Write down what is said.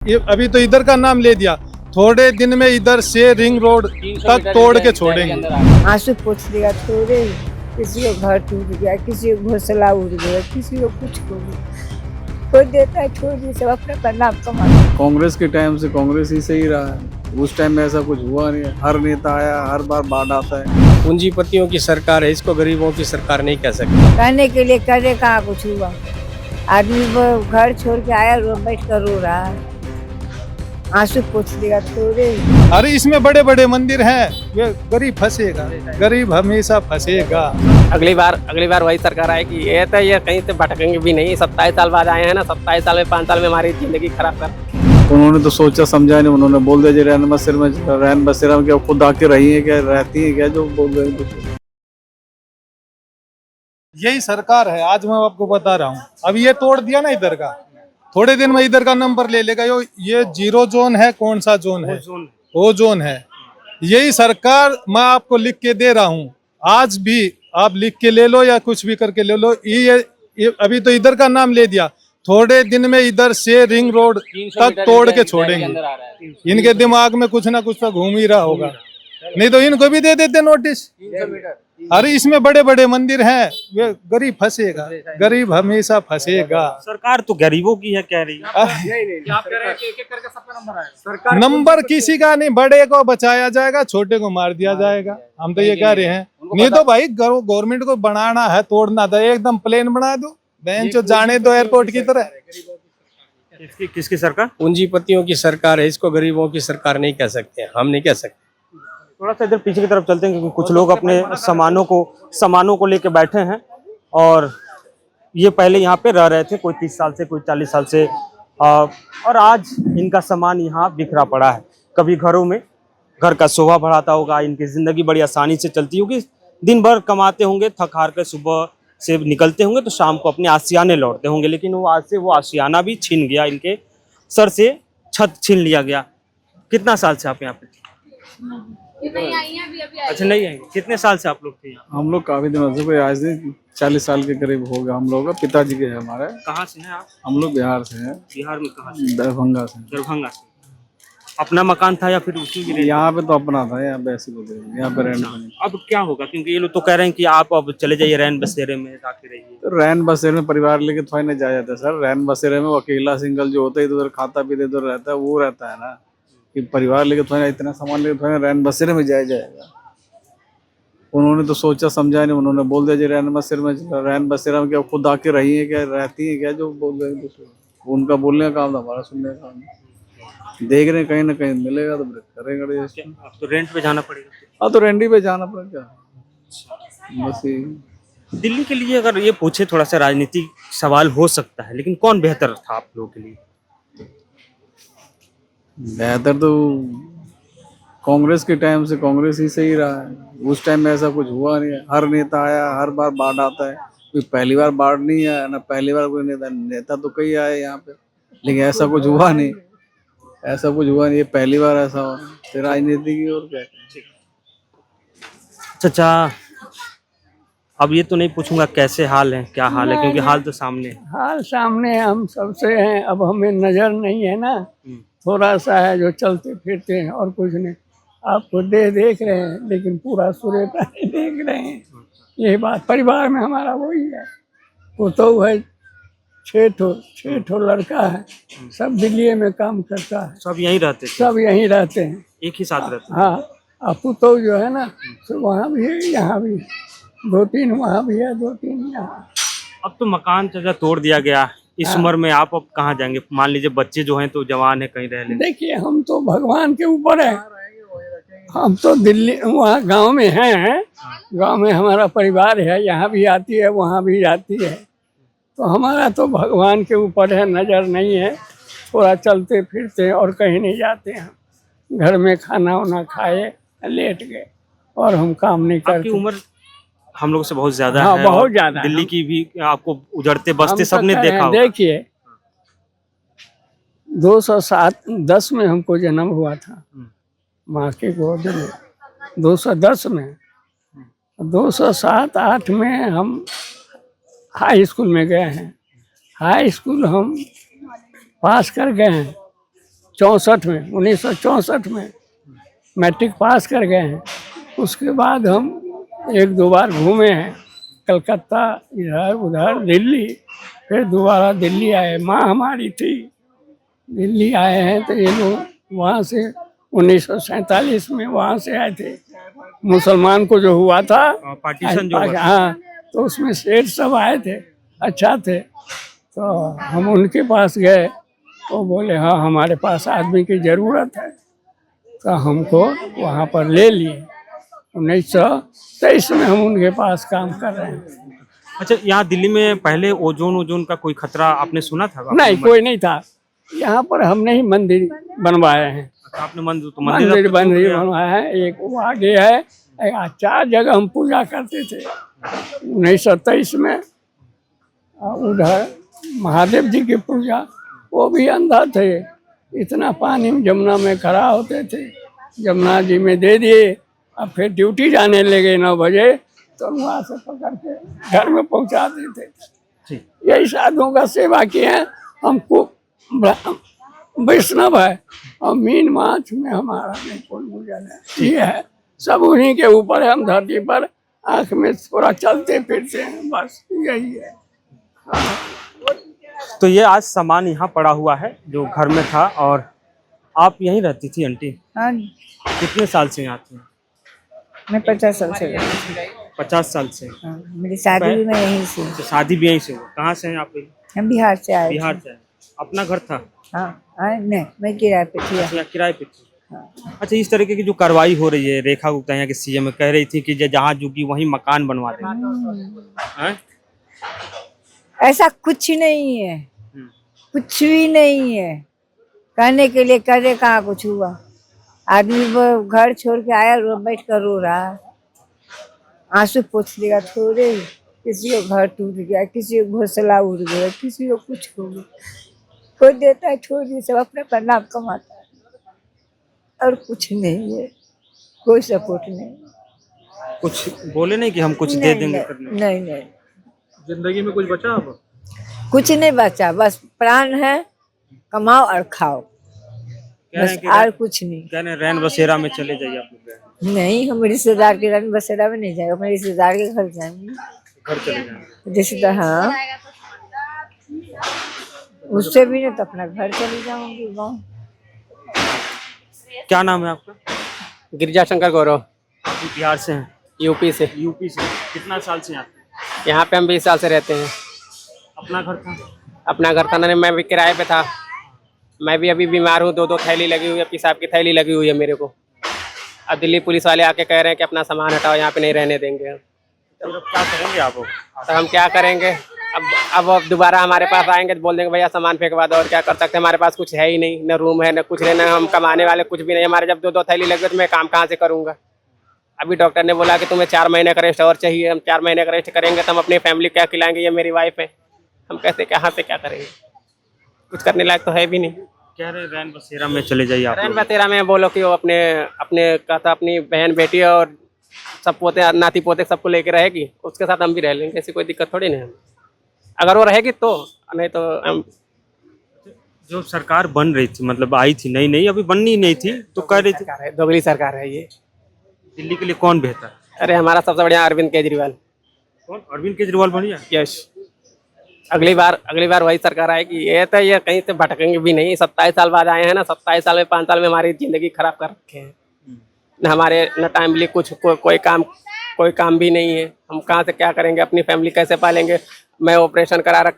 ये अभी तो इधर का नाम ले दिया, थोड़े दिन में इधर से रिंग रोड तक तोड़ के छोड़ेंगे। आंसू पोंछ दिया थोड़े, किसी को घर टूट गया, किसी को घोंसला उड़ गया, किसी को कुछ हो गया। कोई देता है छोड़ दी, सब अपना नाम कमाता है। कांग्रेस के टाइम से कांग्रेस ही सही रहा है, उस टाइम में ऐसा कुछ हुआ नहीं है। हर नेता आया, हर बार बाढ़ आता है। पूंजीपतियों की सरकार है, इसको गरीबों की सरकार नहीं कह सकते। कहने के लिए करे कहाँ कुछ हुआ। आदमी वो घर छोड़ के आया, रो बैठ कर रो रहा है, आंसू पोंछ दिया थोड़े। अरे इसमें बड़े बड़े मंदिर हैं, ये गरीब फंसेगा, गरीब हमेशा फंसेगा। अगली बार वही सरकार आएगी। ये तो ये कहीं से भटकेंगे भी नहीं। 27 साल बाद आए हैं ना, 27 साल में 5 साल में हमारी जिंदगी खराब कर। उन्होंने तो सोचा समझा नहीं, उन्होंने बोल दिया रैन बसेरा में क्या खुद आके रही है, क्या रहती है, क्या जो बोल रहे हैं। यही सरकार है, आज मैं आपको बता रहा हूँ। अब ये तोड़ दिया ना इधर का, थोड़े दिन में इधर का नंबर ले लेगा। ये 0 जोन है, कौन सा जोन है? वो जोन है। यही सरकार मैं आपको लिख के दे रहा हूँ, आज भी आप लिख के ले लो या कुछ भी करके ले लो। ये अभी तो इधर का नाम ले दिया, थोड़े दिन में इधर से रिंग रोड तक तोड़ के छोड़ेंगे। इनके दिमाग में कुछ ना कुछ तो घूम ही रहा होगा, नहीं तो इनको भी दे देते नोटिस। अरे इसमें बड़े बड़े मंदिर हैं, वे गरीब फंसेगा, गरीब हमेशा फंसेगा। सरकार तो गरीबों की है कह रही है। नंबर किसी का नहीं, बड़े को बचाया जाएगा, छोटे को मार दिया जाएगा। हम तो ये कह रहे हैं। नहीं तो भाई गवर्नमेंट को बनाना है, तोड़ना था, एकदम प्लेन बना दो, बेंच जाने दो एयरपोर्ट की तरह। किसकी सरकार? पूंजीपतियों की सरकार है, इसको गरीबों की सरकार नहीं कह सकते। हम नहीं कह सकते। थोड़ा सा इधर पीछे की तरफ चलते हैं, क्योंकि कुछ लोग अपने सामानों को लेके बैठे हैं। और ये पहले यहाँ पे रह रहे थे, कोई 30 साल से, कोई 40 साल से, और आज इनका सामान यहाँ बिखरा पड़ा है। कभी घरों में घर का शोभा बढ़ाता होगा, इनकी जिंदगी बड़ी आसानी से चलती होगी। दिन भर कमाते होंगे, थक हार कर सुबह से निकलते होंगे, तो शाम को अपने आशियाने लौटते होंगे। लेकिन वो आज से वो आशियाना भी छीन गया, इनके सर से छत छीन लिया गया। कितना साल से आप यहाँ पे? अच्छा, नहीं आई। कितने साल से आप लोग थे यहाँ? हम लोग काफी दिनों से, कोई आज नहीं 40 साल के करीब हो गया। हम लोग का पिताजी के है हमारे। कहाँ से हैं आप? हम लोग बिहार से हैं। बिहार में कहाँ से? दरभंगा से। दरभंगा से। अपना मकान था या फिर उसी के? यहाँ पे तो अपना था, यहाँ पे ऐसे बोले, यहाँ पे रहने। अब क्या होगा, क्योंकि ये लोग तो कह रहे हैं कि आप अब चले जाइए रैन बसेरे में, जाके रहिए। तो रैन बसेरे में परिवार लेके थोड़ा नहीं जाया जाता सर। रैन बसेरे में वो अकेला सिंगल जो होता है, इधर खाता पीते इधर रहता है, वो रहता है ना। कि परिवार लेके थोड़ा इतना सामान लेके थोड़ा रैन बसेरे में जाया जाएगा। उन्होंने तो सोचा समझा नहीं, उन्होंने बोल दिया रैन बसेरा में क्या खुद आके रही है, क्या रहती है, क्या जो बोल रहे हैं। उनका बोलने का काम था, हमारा सुनने का काम। देख रहे हैं कहीं ना कहीं मिलेगा तो करेंगे। अब तो रेंट पे जाना पड़ेगा। हाँ तो रेंडी पे जाना पड़ेगा बस यही। दिल्ली के लिए अगर ये पूछे, थोड़ा सा राजनीतिक सवाल हो सकता है, लेकिन कौन बेहतर था आप लोगों के लिए? बेहतर तो कांग्रेस के टाइम से कांग्रेस ही सही रहा है, उस टाइम में ऐसा कुछ हुआ नहीं है। हर नेता आया, हर बार बाढ़ आता है। कोई पहली बार बाढ़ नहीं आया ना, पहली बार कोई नेता तो कई आए यहाँ पे, लेकिन ऐसा कुछ हुआ नहीं। ये पहली बार ऐसा हुआ। फिर राजनीति की और क्या। चाचा, अब ये तो नहीं पूछूंगा कैसे हाल है, क्या हाल है, क्योंकि हाल तो सामने है। हाल सामने हम सबसे हैं। अब हमें नजर नहीं है ना, थोड़ा सा है जो चलते फिरते हैं, और कुछ नहीं। आपको देख रहे हैं, लेकिन पूरा सूर्यता नहीं देख रहे हैं। यही बात परिवार में हमारा वही है। पुतोह है, 6 ठो लड़का है, सब दिल्ली में काम करता है। सब यहीं रहते थे? सब यहीं रहते हैं, एक ही साथ रहते हैं। हाँ। और पुतोह जो है ना, तो वहाँ भी है, यहाँ भी 2-3 वहाँ भी है, 2-3 यहाँ। अब तो मकान चाचा तोड़ दिया गया। इस उम्र में आप अब कहाँ जाएंगे? मान लीजिए बच्चे जो हैं तो जवान है, कहीं रह लेंगे। देखिए, हम तो भगवान के ऊपर है। हम तो दिल्ली वहाँ गांव में हैं, गांव में हमारा परिवार है, यहाँ भी आती है, वहाँ भी जाती है। तो हमारा तो भगवान के ऊपर है, नज़र नहीं है। थोड़ा चलते फिरते हैं और कहीं नहीं जाते हैं। घर में खाना वाना खाए, लेट गए, और हम काम नहीं करते। आपकी उम्र हम लोग से बहुत ज्यादा हाँ, है। बहुत ज्यादा। दिल्ली की भी आपको उजड़ते बसते सबने देखा होगा। देखिए, 207-10 में हमको जन्म हुआ था, माँ की गोद में। 210 में, 207-8 में हम हाई स्कूल में गए हैं। हाई स्कूल हम पास कर गए हैं। 64 में 1964 में मैट्रिक पास कर गए हैं। उसके बाद हम 1-2 बार घूमे हैं, कलकत्ता, इधर उधर, दिल्ली, फिर दोबारा दिल्ली आए। माँ हमारी थी, दिल्ली आए हैं तो ये लोग वहाँ से 1947 में वहाँ से आए थे। मुसलमान को जो हुआ था पार्टीशन जो हुआ था। हाँ, तो उसमें सेठ सब आए थे, अच्छा थे। तो हम उनके पास गए तो बोले हाँ हमारे पास आदमी की ज़रूरत है, तो हमको वहाँ पर ले लिए। 1923 में हम उनके पास काम कर रहे हैं। अच्छा, यहाँ दिल्ली में पहले ओजोन का कोई खतरा आपने सुना था? नहीं, कोई नहीं था। यहाँ पर हमने ही मंदिर बनवाए हैं। अच्छा, आपने मंदिर मंदिर बनवाया है, एक वो आगे है। 4 जगह हम पूजा करते थे 1923 में। उधर महादेव जी की पूजा, वो भी अंधा थे, इतना पानी में जमुना में खड़ा होते थे, जमुना जी में दे दिए। अब फिर ड्यूटी जाने लगे 9 बजे, तो वहाँ से पकड़ के घर में पहुँचा देते थे। यही साधुओं का सेवा किए हैं। हमको वैष्णव है और मीन माछ में हमारा नहीं कोई गुजर है। ये है, सब उन्हीं के ऊपर है। हम धरती पर आँख में थोड़ा चलते फिरते हैं, बस यही है। तो ये आज सामान यहाँ पड़ा हुआ है जो घर में था। और आप यहीं रहती थी आंटी? हाँ, कितने साल से यहाँ थी? मैं 50 साल से रहती हूँ। 50 साल से। हाँ, मेरी शादी भी मैं यहीं से। तो शादी भी यहीं से हुई? कहाँ से हैं आप? हम बिहार से आए थे। बिहार से। अपना घर था? हाँ, नहीं, मैं किराए पे थी। अच्छा, किराए पे थी। अच्छा, इस तरीके की जो कार्रवाई हो रही है, रेखा गुप्ता यहाँ के सीएम कह रही थी कि जहाँ झुकी वहीं मकान बनवा देंगे, हैं? ऐसा कुछ नहीं है, कुछ भी नहीं है। कहने के लिए करे, कहाँ कुछ हुआ। आदमी वो घर छोड़ के आया, बैठ कर रो रहा है, आंसू पोंछ देगा थोड़े ही। किसी को घर टूट गया, किसी को घोंसला उड़ गया, किसी को कुछ हो गया। कोई देता है थोड़ी, सब अपने पर नाम कमाता है, और कुछ नहीं है, कोई सपोर्ट नहीं। कुछ बोले नहीं कि हम कुछ दे देंगे? नहीं, नहीं, जिंदगी में कुछ बचा अब? कुछ नहीं बचा, बस प्राण है, कमाओ और खाओ, बस, और कुछ नहीं। कह रहे रैन बसेरा में चले जाइए आप लोग। नहीं, हम रिश्तेदार के रैन बसेरा में नहीं जाएगा, अपने रिश्तेदार के घर जाएंगे। घर चले जाएंगे रिश्तेदार, हाँ, उससे भी नहीं तो अपना घर चले जाऊंगी, गाँव। क्या नाम है आपका? गिरिजा शंकर गौरव, आप बिहार से हैं? यूपी से। यूपी से। कितना साल से आते हैं? यहाँ पे हम 20 साल से रहते हैं। अपना घर था? अपना घर था नहीं, मैं भी किराए पे था। मैं भी अभी बीमार हूँ, 2 थैली लगी हुई है, पेशाब की थैली लगी हुई है मेरे को। अब दिल्ली पुलिस वाले आके कह रहे हैं कि अपना सामान हटाओ, यहाँ पे नहीं रहने देंगे। तो क्या करेंगे आप? तो हम क्या करेंगे? अब दोबारा हमारे पास आएंगे तो बोल देंगे भैया सामान फेंकवा दो। और क्या कर सकते हैं, हमारे पास कुछ है ही नहीं, न रूम है, न कुछ है, न हम कमाने वाले कुछ भी नहीं। हमारे जब 2 थैली लगे तो मैं काम कहाँ से करूँगा? अभी डॉक्टर ने बोला कि तुम्हें 4 महीने का रेस्ट और चाहिए। हम 4 महीने का रेस्ट करेंगे तो हम अपनी फैमिली क्या खिलाएंगे? ये मेरी वाइफ है, हम कैसे कहाँ से क्या करेंगे? कुछ करने लायक तो है भी नहीं। कह रहे रैन बसेरा में चले जाइए आप रैन लोग। बसेरा में बोलो कि वो अपने कहता अपनी बहन बेटी और सब पोते नाती पोते सबको लेके रहेगी, उसके साथ हम भी रह लेंगे, ऐसी कोई दिक्कत थोड़ी नहीं है। अगर वो रहेगी तो, नहीं तो हम। जो सरकार बन रही थी, मतलब आई थी नई, अभी बननी नहीं थी तो कह रही थी। सरकार है, दोगली सरकार है ये। दिल्ली के लिए कौन बेहतर? अरे हमारा सबसे बढ़िया अरविंद केजरीवाल। कौन? अरविंद केजरीवाल बढ़िया? यस, अगली बार वही सरकार आएगी। ये तो ये कहीं से भटकेंगे भी नहीं। 27 साल बाद आए हैं ना, 27 साल में 5 साल में हमारी जिंदगी खराब कर रखे हैं। न हमारे न टाइमली कुछ कोई काम भी नहीं है। हम कहाँ से क्या करेंगे? अपनी फैमिली कैसे पालेंगे? मैं ऑपरेशन करा रखा